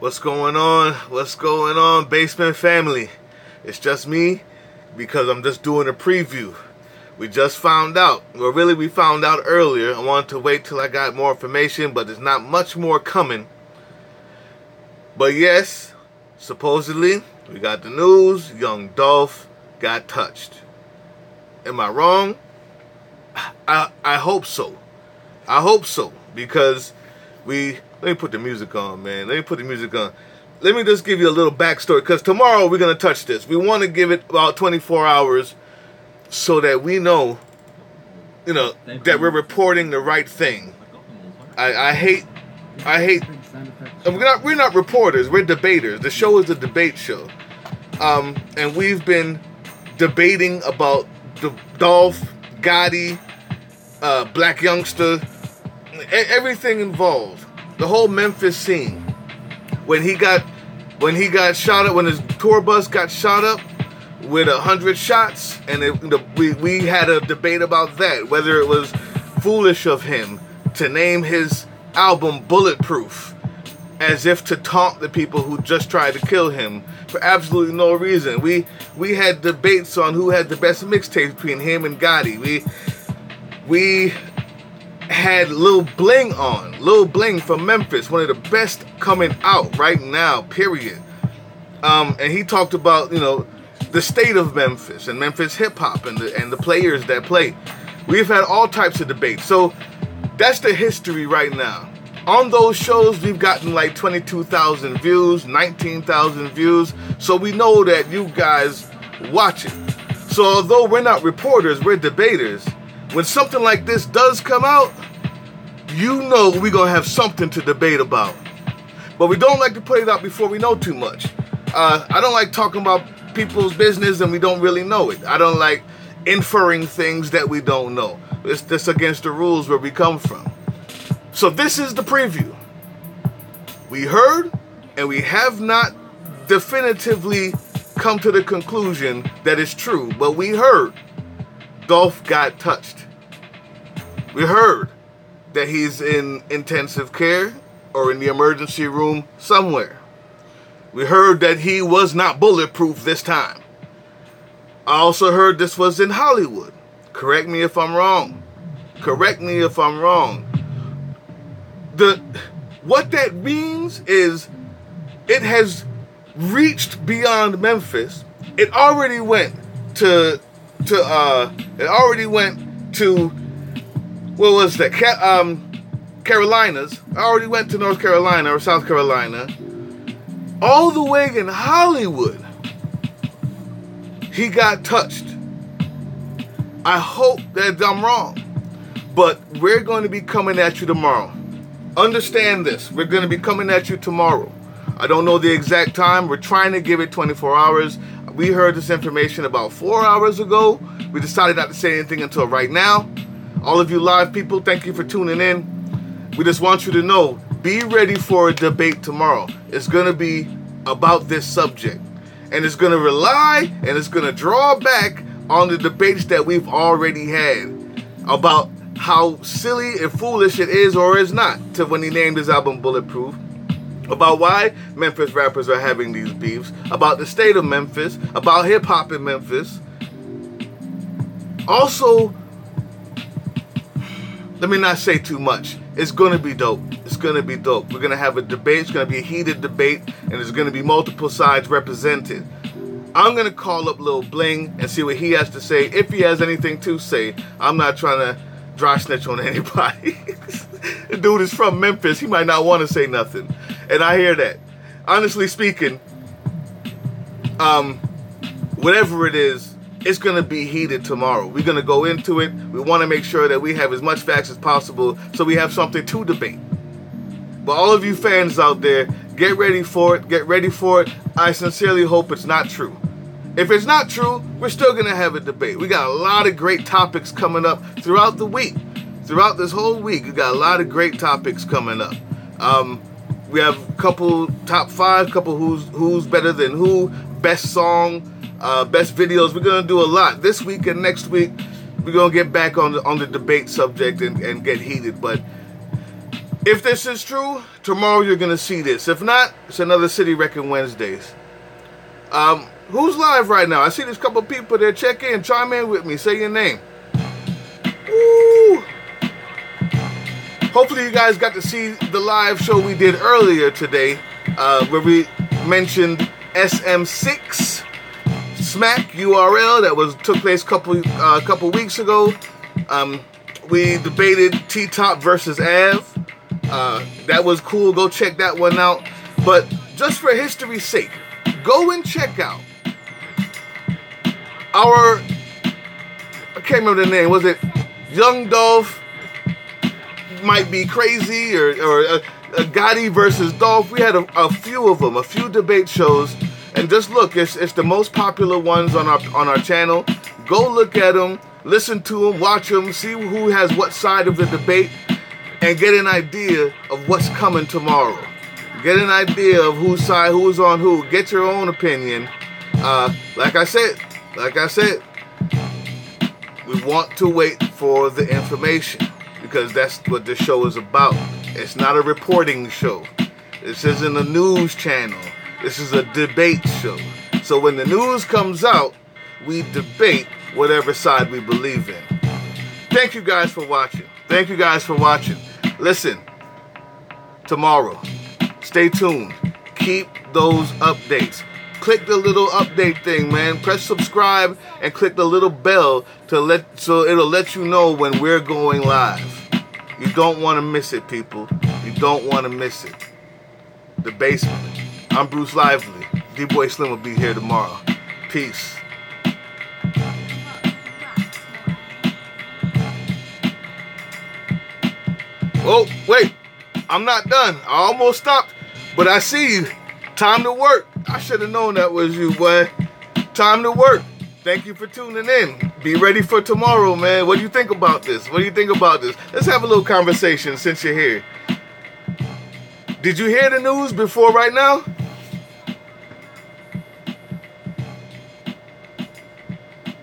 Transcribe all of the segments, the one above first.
What's going on? What's going on, Basement family? It's just me because I'm just doing a preview. We just found out. Well, really, we found out earlier. I wanted to wait till I got more information, but there's not much more coming. But yes, supposedly, we got the news. Young Dolph got touched. Am I wrong? I hope so. I hope so, because let me put the music on, man. Let me put the music on. Let me just give you a little backstory, because tomorrow we're going to touch this. We want to give it about 24 hours so that we know, that we're reporting the right thing. I hate, we're not reporters, we're debaters. The show is a debate show. And we've been debating about the Dolph, Gotti, Black Youngster, everything involved. The whole Memphis scene. When he got shot up, when his tour bus got shot up with 100 shots, and we had a debate about that, whether it was foolish of him to name his album Bulletproof, as if to taunt the people who just tried to kill him for absolutely no reason. We had debates on who had the best mixtape between him and Gotti. We had Lil Bling on. Lil Bling from Memphis, one of the best coming out right now, period. And he talked about, the state of Memphis and Memphis hip-hop and the players that play. We've had all types of debates. So that's the history right now. On those shows, we've gotten like 22,000 views, 19,000 views. So we know that you guys watch it. So although we're not reporters, we're debaters. When something like this does come out, we're going to have something to debate about. But we don't like to put it out before we know too much. I don't like talking about people's business and we don't really know it. I don't like inferring things that we don't know. It's against the rules where we come from. So this is the preview. We heard, and we have not definitively come to the conclusion that it's true, but we heard Dolph got touched. We heard that he's in intensive care or in the emergency room somewhere. We heard that he was not bulletproof this time. I also heard this was in Hollywood. Correct me if I'm wrong. Correct me if I'm wrong. What that means is it has reached beyond Memphis. It already went to what was that? Carolinas. I already went to North Carolina or South Carolina. All the way in Hollywood, he got touched. I hope that I'm wrong, but we're going to be coming at you tomorrow. Understand this. We're going to be coming at you tomorrow. I don't know the exact time. We're trying to give it 24 hours. We heard this information about 4 hours ago. We decided not to say anything until right now. All of you live people, thank you for tuning in. We just want you to know, be ready for a debate tomorrow. It's going to be about this subject. And it's going to rely and it's going to draw back on the debates that we've already had about how silly and foolish it is or is not to when he named his album Bulletproof. About why Memphis rappers are having these beefs. About the state of Memphis. About hip-hop in Memphis. Also, let me not say too much. It's going to be dope. It's going to be dope. We're going to have a debate. It's going to be a heated debate. And there's going to be multiple sides represented. I'm going to call up Lil Bling and see what he has to say. If he has anything to say. I'm not trying to dry snitch on anybody. The dude is from Memphis. He might not want to say nothing. And I hear that. Honestly speaking, whatever it is, it's going to be heated tomorrow. We're going to go into it. We want to make sure that we have as much facts as possible so we have something to debate. But all of you fans out there, get ready for it. Get ready for it. I sincerely hope it's not true. If it's not true, we're still going to have a debate. We got a lot of great topics coming up throughout the week. Throughout this whole week, we got a lot of great topics coming up. We have a couple top 5, couple who's better than who, best song, best videos. We're going to do a lot. This week and next week, we're going to get back on the debate subject and get heated. But If this is true, tomorrow you're going to see this. If not, it's another City Wrecking Wednesdays. Who's live right now? I see there's a couple people there. Check in. Chime in with me. Say your name. Woo! Hopefully you guys got to see the live show we did earlier today, where we mentioned SM6 Smack URL that took place a couple weeks ago. We debated T-Top versus Av. That was cool. Go check that one out. But just for history's sake, go and check out I can't remember the name. Was it Young Dolph Might Be Crazy or Gotti versus Dolph? We had a few of them, a few debate shows, and just look, it's the most popular ones on our channel. Go look at them, listen to them, watch them, see who has what side of the debate, and get an idea of what's coming tomorrow. Get an idea of whose side, who's on who. Get your own opinion. Like I said, we want to wait for the information, because that's what this show is about. It's not a reporting show. This isn't a news channel. This is a debate show. So when the news comes out, we debate whatever side we believe in. Thank you guys for watching. Thank you guys for watching. Listen, tomorrow, stay tuned. Keep those updates. Click the little update thing, man. Press subscribe and click the little bell so it'll let you know when we're going live. You don't want to miss it, people. You don't want to miss it. The Basement. I'm Bruce Lively. D-Boy Slim will be here tomorrow. Peace. Oh, wait. I'm not done. I almost stopped, but I see you. Time to work. I should have known that was you, boy. Time to work. Thank you for tuning in. Be ready for tomorrow, man. What do you think about this? What do you think about this? Let's have a little conversation since you're here. Did you hear the news before right now?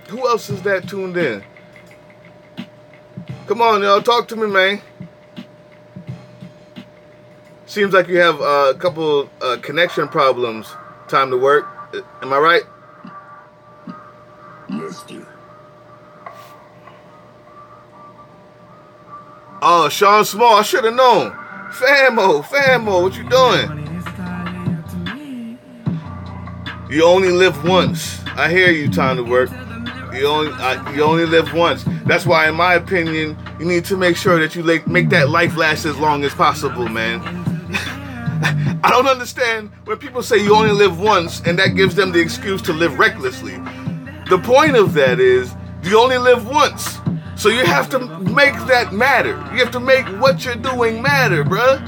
Who else is that tuned in? Come on, y'all. Talk to me, man. Seems like you have a couple connection problems. Time to work. Am I right? Mister. Oh, Sean Small. I should have known. Famo, what you doing? You only live once. I hear you. Time to work. You only live once. That's why, in my opinion, you need to make sure that you make that life last as long as possible, man. I don't understand when people say you only live once and that gives them the excuse to live recklessly. The point of that is you only live once. So you have to make that matter. You have to make what you're doing matter, bruh.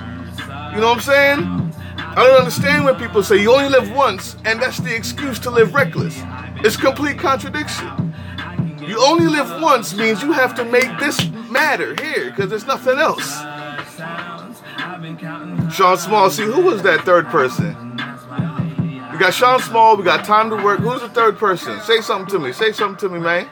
You know what I'm saying? I don't understand when people say you only live once and that's the excuse to live reckless. It's complete contradiction. You only live once means you have to make this matter here because there's nothing else. Sean Small, see, who was that third person? We got Sean Small, we got Time to Work. Who's the third person? Say something to me. Say something to me, man.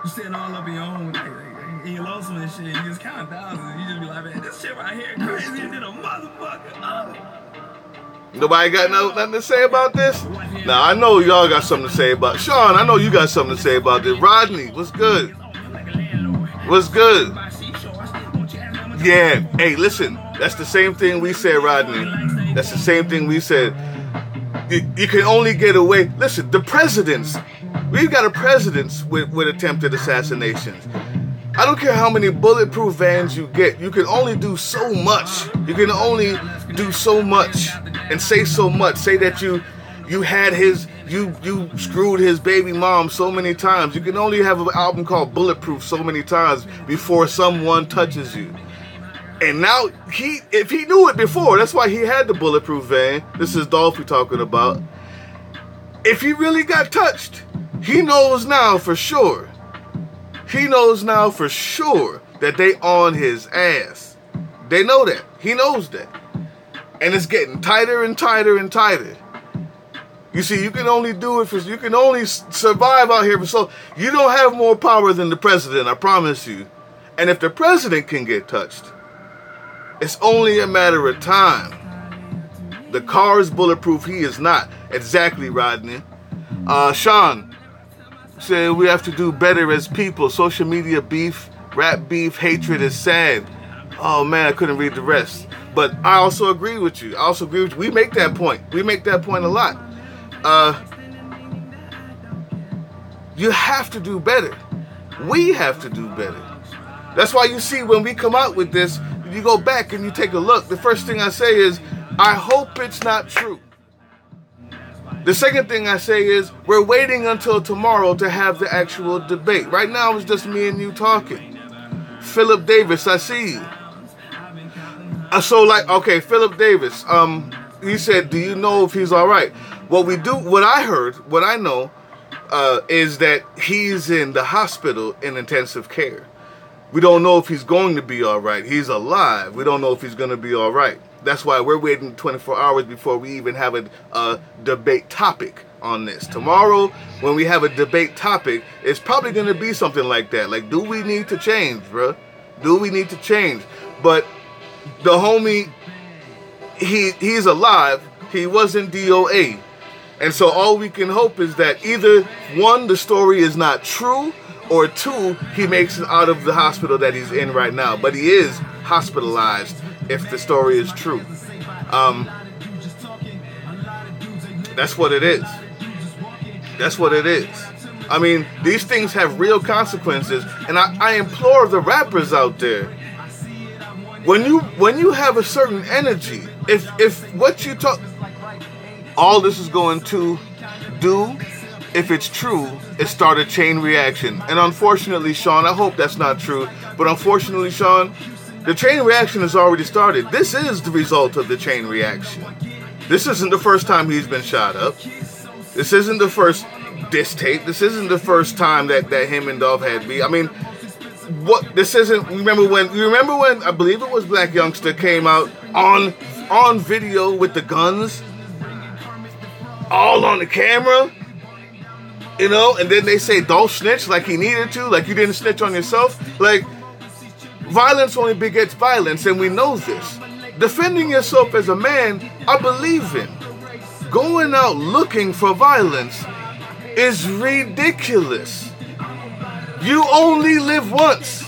You sitting all up your own, like, you lost some shit, you just count thousands. You just be like, man, this shit right here crazy than a motherfucker. Nobody got nothing to say about this? Now, I know y'all got something to say about Sean, I know you got something to say about this. Rodney, what's good? What's good? Yeah, hey, listen, that's the same thing we said, Rodney. That's the same thing we said. You can only get away. Listen, the presidents, we've got a presidents with attempted assassinations. I don't care how many bulletproof vans you get. You can only do so much. You can only do so much and say so much. Say that you had you screwed his baby mom so many times. You can only have an album called Bulletproof so many times before someone touches you. And now, if he knew it before, that's why he had the bulletproof van. This is Dolph we're talking about. If he really got touched, he knows now for sure. He knows now for sure that they on his ass. They know that. He knows that. And it's getting tighter and tighter and tighter. You see, you can only do it you can only survive out here for so, you don't have more power than the president, I promise you. And if the president can get touched, It's only a matter of time. The car is bulletproof. He is not. Exactly, Rodney. Sean said we have to do better as people. Social media beef, rap beef, hatred is sad. Oh man, I couldn't read the rest. But I also agree with you. We make that point. We make that point a lot. You have to do better. We have to do better. That's why you see when we come out with this, you go back and you take a look. The first thing I say is, I hope it's not true. The second thing I say is, we're waiting until tomorrow to have the actual debate. Right now, it's just me and you talking. Philip Davis, I see you. Okay, Philip Davis, he said, do you know if he's all right? What I know, is that he's in the hospital in intensive care. We don't know if he's going to be all right. He's alive. We don't know if he's going to be all right. That's why we're waiting 24 hours before we even have a debate topic on this. Tomorrow, when we have a debate topic, it's probably going to be something like that. Like, do we need to change, bro? Do we need to change? But the homie, he's alive. He wasn't DOA. And so all we can hope is that either, one, the story is not true, or two, he makes it out of the hospital that he's in right now. But he is hospitalized if the story is true. That's what it is. That's what it is. I mean, these things have real consequences. And I implore the rappers out there, when you have a certain energy, if what you talk, all this is going to do, if it's true, is start a chain reaction. And unfortunately, Sean, I hope that's not true, but unfortunately, Sean, the chain reaction has already started. This is the result of the chain reaction. This isn't the first time he's been shot up. This isn't the first diss tape. This isn't the first time that him and Dolph had beef. I mean, this isn't, remember when I believe it was Black Youngster came out on video with the guns, all on the camera, you know, and then they say Dolph snitched like he needed to, like you didn't snitch on yourself. Like, violence only begets violence, and we know this. Defending yourself as a man, I believe in. Going out looking for violence is ridiculous. You only live once.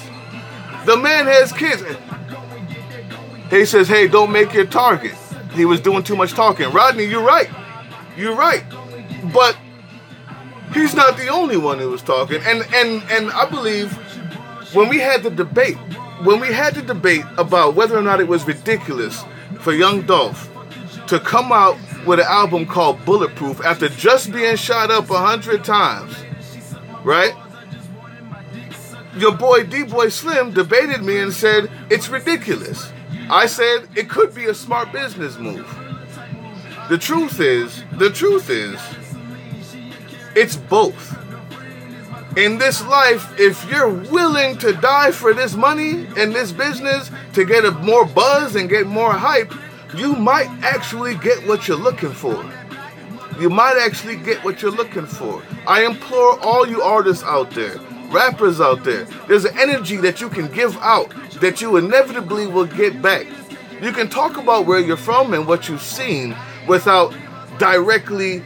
The man has kids. He says, hey, don't make your target. He was doing too much talking. Rodney, you're right. You're right. But he's not the only one who was talking. And I believe when we had the debate about whether or not it was ridiculous for young Dolph to come out with an album called Bulletproof after just being shot up 100 times, right? Your boy D-Boy Slim debated me and said, it's ridiculous. I said, it could be a smart business move. The truth is, it's both. In this life, if you're willing to die for this money and this business to get more buzz and get more hype, you might actually get what you're looking for. You might actually get what you're looking for. I implore all you artists out there, rappers out there, there's an energy that you can give out that you inevitably will get back. You can talk about where you're from and what you've seen without directly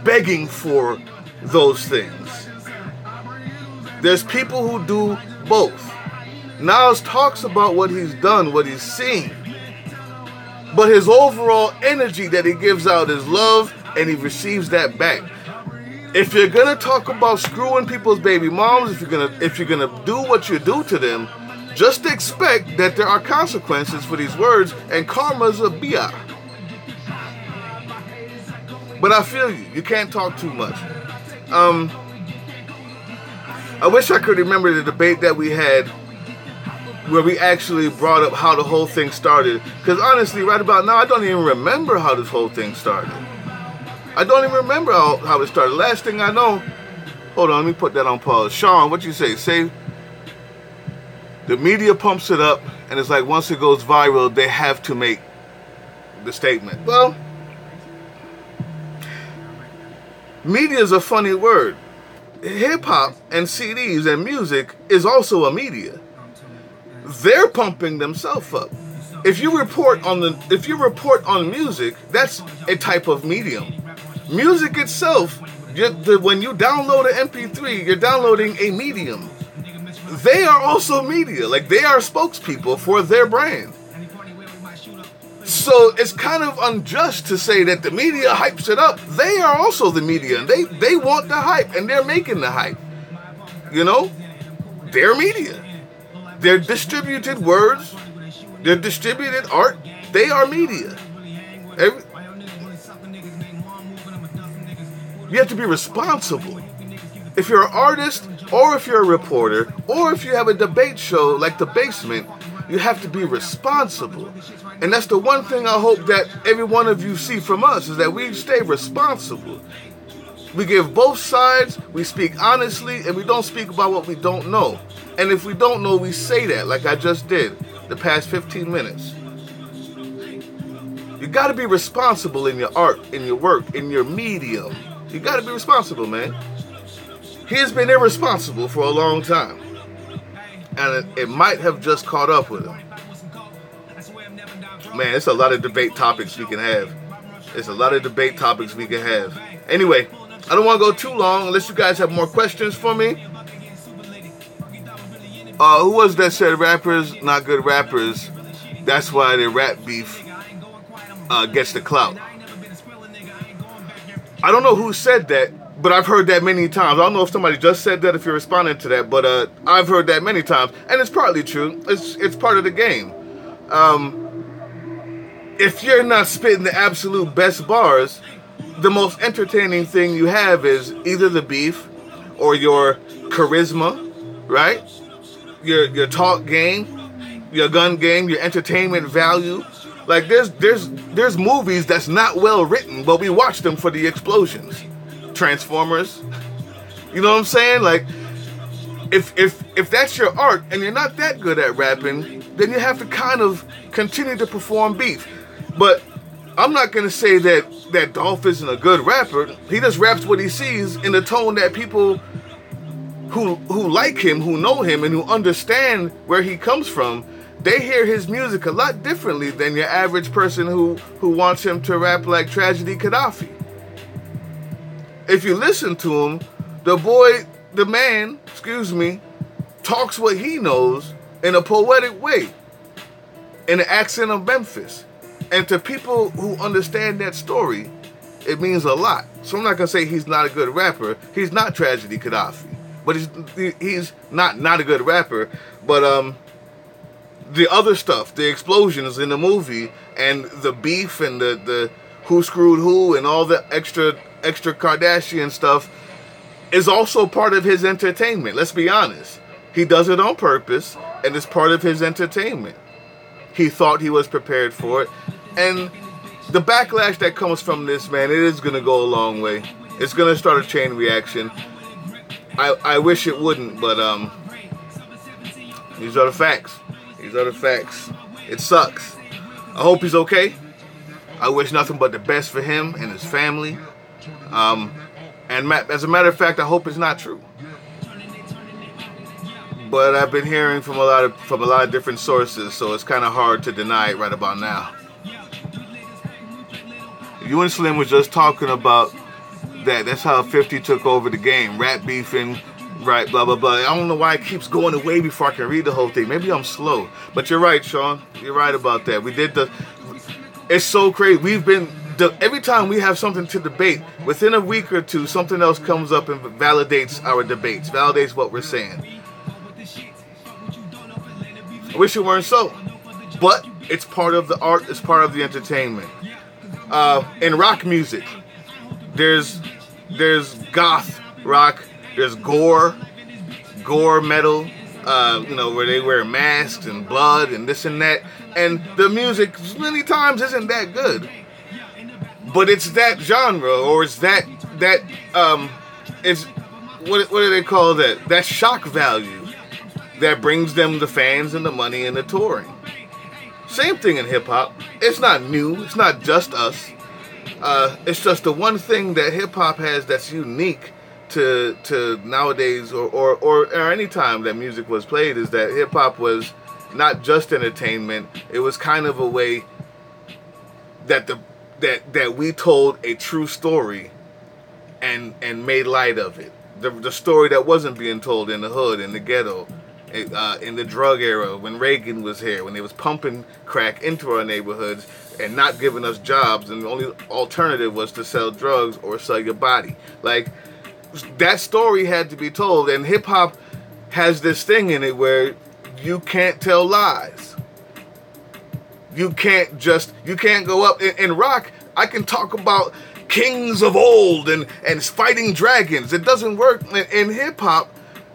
begging for those things. There's people who do both. Nas talks about what he's done, what he's seen, but his overall energy that he gives out is love, and he receives that back. If you're gonna talk about screwing people's baby moms, if you're gonna do what you do to them, just expect that there are consequences for these words, and karma's a biah. But I feel you. You can't talk too much. I wish I could remember the debate that we had where we actually brought up how the whole thing started. Because honestly, right about now, I don't even remember how this whole thing started. I don't even remember how it started. Last thing I know, hold on, let me put that on pause. Sean, what you say? Say, the media pumps it up, and it's like once it goes viral, they have to make the statement. Well, media is a funny word. Hip-hop and CDs and music is also a media. they're pumping themselves up. If you report on music, that's a type of medium. Music itself, when you download an MP3, you're downloading a medium. They are also media. Like, they are spokespeople for their brand. So it's kind of unjust to say that the media hypes it up. They are also the media, and they want the hype, and they're making the hype. You know? They're media. They're distributed words. They're distributed art. They are media. You have to be responsible. If you're an artist, or if you're a reporter, or if you have a debate show like The Basement, you have to be responsible. And that's the one thing I hope that every one of you see from us, is that we stay responsible. We give both sides, we speak honestly, and we don't speak about what we don't know. And if we don't know, we say that, like I just did the past 15 minutes. You gotta be responsible in your art, in your work, in your medium. You gotta be responsible, man. He has been irresponsible for a long time. And it might have just caught up with him. Man, it's a lot of debate topics we can have. Anyway, I don't want to go too long unless you guys have more questions for me. Who was that said rappers, not good rappers? That's why the rap beef gets the clout. I don't know who said that, but I've heard that many times. I don't know if somebody just said that, if you're responding to that, but I've heard that many times, and it's partly true. It's part of the game. If you're not spitting the absolute best bars, the most entertaining thing you have is either the beef or your charisma, right? Your talk game, your gun game, your entertainment value. Like, there's movies that's not well written, but we watch them for the explosions. Transformers. You know what I'm saying? Like, if that's your art and you're not that good at rapping, then you have to kind of continue to perform beef. But I'm not going to say that Dolph isn't a good rapper. He just raps what he sees in the tone that people who like him, who know him, and who understand where he comes from, they hear his music a lot differently than your average person who wants him to rap like Tragedy Gaddafi. If you listen to him, the man, talks what he knows in a poetic way, in the accent of Memphis. And to people who understand that story, it means a lot. So I'm not going to say he's not a good rapper. He's not Tragedy Gaddafi. But he's not a good rapper. But the other stuff, the explosions in the movie, and the beef, and the who screwed who, and all the extra Kardashian stuff is also part of his entertainment. Let's be honest. He does it on purpose, and it's part of his entertainment. He thought he was prepared for it. And the backlash that comes from this, man, it is going to go a long way. It's going to start a chain reaction. I wish it wouldn't, but these are the facts. It sucks. I hope he's okay. I wish nothing but the best for him and his family. And as a matter of fact, I hope it's not true. But I've been hearing from a lot of different sources, so it's kind of hard to deny it right about now. You and Slim was just talking about that. That's how 50 took over the game. Rap beefing, right, blah, blah, blah. I don't know why it keeps going away before I can read the whole thing. Maybe I'm slow. But you're right, Sean. You're right about that. It's so crazy. Every time we have something to debate, within a week or two, something else comes up and validates our debates, validates what we're saying. I wish it weren't so. But it's part of the art, it's part of the entertainment. In rock music, there's goth rock, there's gore metal, where they wear masks and blood and this and that. And the music many times isn't that good. But it's that genre, or it's it's what do they call that? That shock value that brings them the fans and the money and the touring. Same thing in hip hop. It's not new. It's not just us. It's just the one thing that hip hop has that's unique to nowadays or any time that music was played, is that hip hop was not just entertainment. It was kind of a way that that we told a true story and made light of it. The story that wasn't being told in the hood, in the ghetto, in the drug era, when Reagan was here, when they was pumping crack into our neighborhoods and not giving us jobs, and the only alternative was to sell drugs or sell your body. Like, that story had to be told, and hip-hop has this thing in it where you can't tell lies. You can't go up in rock. I can talk about kings of old and fighting dragons. It doesn't work in hip-hop.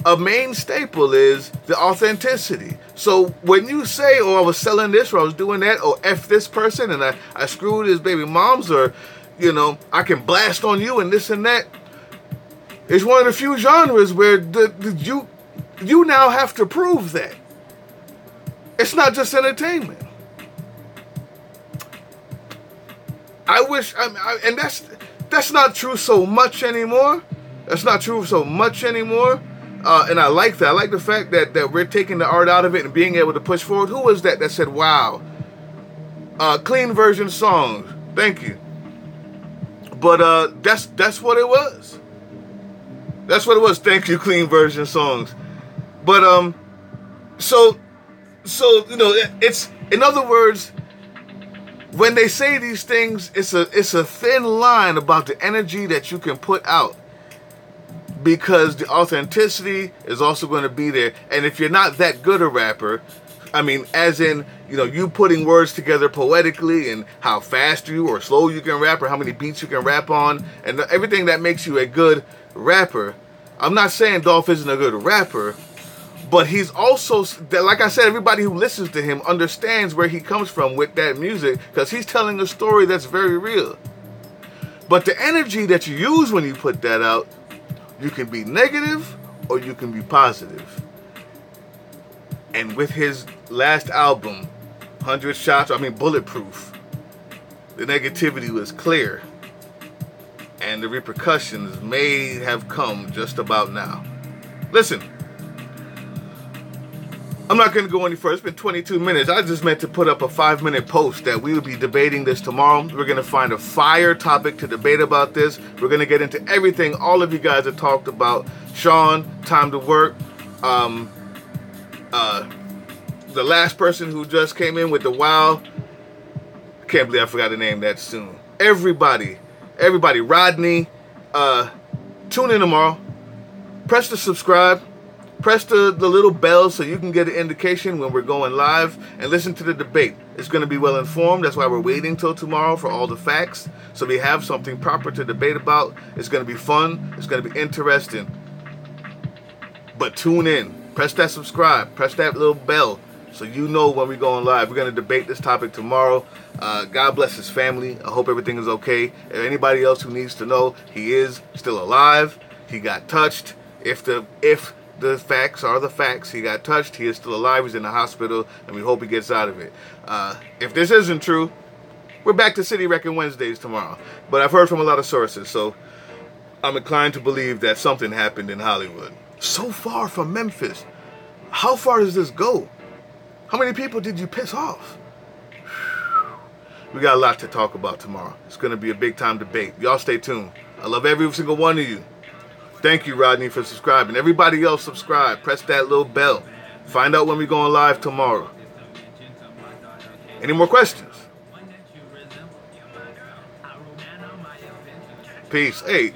A main staple is the authenticity. So when you say, oh, I was selling this, or I was doing that, or F this person, and I screwed his baby moms, or, you know, I can blast on you and this and that, it's one of the few genres where you now have to prove that. It's not just entertainment. I wish, and that's not true so much anymore. That's not true so much anymore. And I like that. I like the fact that we're taking the art out of it and being able to push forward. Who was that said, wow, clean version songs? Thank you. But that's what it was. That's what it was. Thank you, clean version songs. But so you know, it's, in other words, when they say these things, it's a thin line about the energy that you can put out, because the authenticity is also going to be there. And if you're not that good a rapper, I mean, as in, you know, you putting words together poetically and how fast you or slow you can rap or how many beats you can rap on and everything that makes you a good rapper. I'm not saying Dolph isn't a good rapper, but he's also, like I said, everybody who listens to him understands where he comes from with that music, because he's telling a story that's very real. But the energy that you use when you put that out, you can be negative or you can be positive. And with his last album, Bulletproof, the negativity was clear. And the repercussions may have come just about now. Listen, I'm not going to go any further. It's been 22 minutes. I just meant to put up a 5-minute post that we will be debating this tomorrow. We're going to find a fire topic to debate about this. We're going to get into everything all of you guys have talked about. Sean, Time to Work. The last person who just came in with the wow. Can't believe I forgot to name that soon. Everybody, Rodney, tune in tomorrow. Press the subscribe. Press the little bell so you can get an indication when we're going live, and listen to the debate. It's going to be well informed. That's why we're waiting till tomorrow for all the facts, so we have something proper to debate about. It's going to be fun. It's going to be interesting. But tune in. Press that subscribe. Press that little bell so you know when we're going live. We're going to debate this topic tomorrow. God bless his family. I hope everything is okay. If anybody else who needs to know, he is still alive. He got touched. If the facts are the facts, he got touched, he is still alive, he's in the hospital, and we hope he gets out of it. If this isn't true, we're back to City Wrecking Wednesdays tomorrow. But I've heard from a lot of sources, so I'm inclined to believe that something happened in Hollywood. So far from Memphis. How far does this go? How many people did you piss off? We got a lot to talk about tomorrow. It's going to be a big time debate. Y'all stay tuned. I love every single one of you. Thank you, Rodney, for subscribing. Everybody else subscribe. Press that little bell. Find out when we're going live tomorrow. Any more questions? Peace. Hey.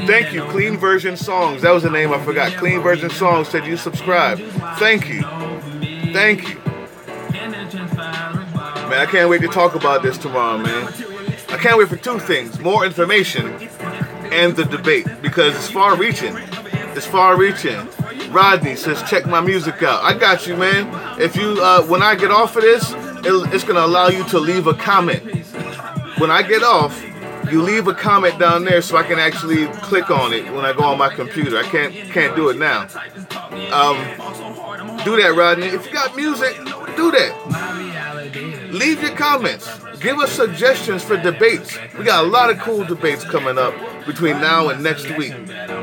Thank you, Clean Version Songs. That was the name I forgot. Clean Version Songs said you subscribe. Thank you. Thank you. Man, I can't wait to talk about this tomorrow, man. I can't wait for two things: more information and the debate, because it's far-reaching. It's far-reaching. Rodney says, check my music out. I got you, man. If you, when I get off of this, it's going to allow you to leave a comment. When I get off, you leave a comment down there so I can actually click on it when I go on my computer. I can't do it now. Do that, Rodney. If you got music, do that. Leave your comments. Give us suggestions for debates. We got a lot of cool debates coming up between now and next week.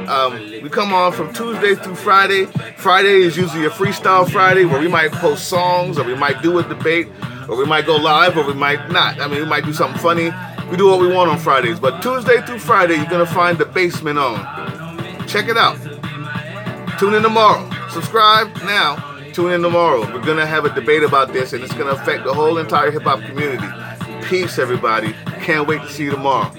We come on from Tuesday through Friday. Friday is usually a freestyle Friday where we might post songs, or we might do a debate, or we might go live, or we might not. I mean, we might do something funny. We do what we want on Fridays. But Tuesday through Friday, you're going to find The Basement on. Check it out. Tune in tomorrow. Subscribe now. Tune in tomorrow. We're going to have a debate about this, and it's going to affect the whole entire hip-hop community. Peace, everybody. Can't wait to see you tomorrow.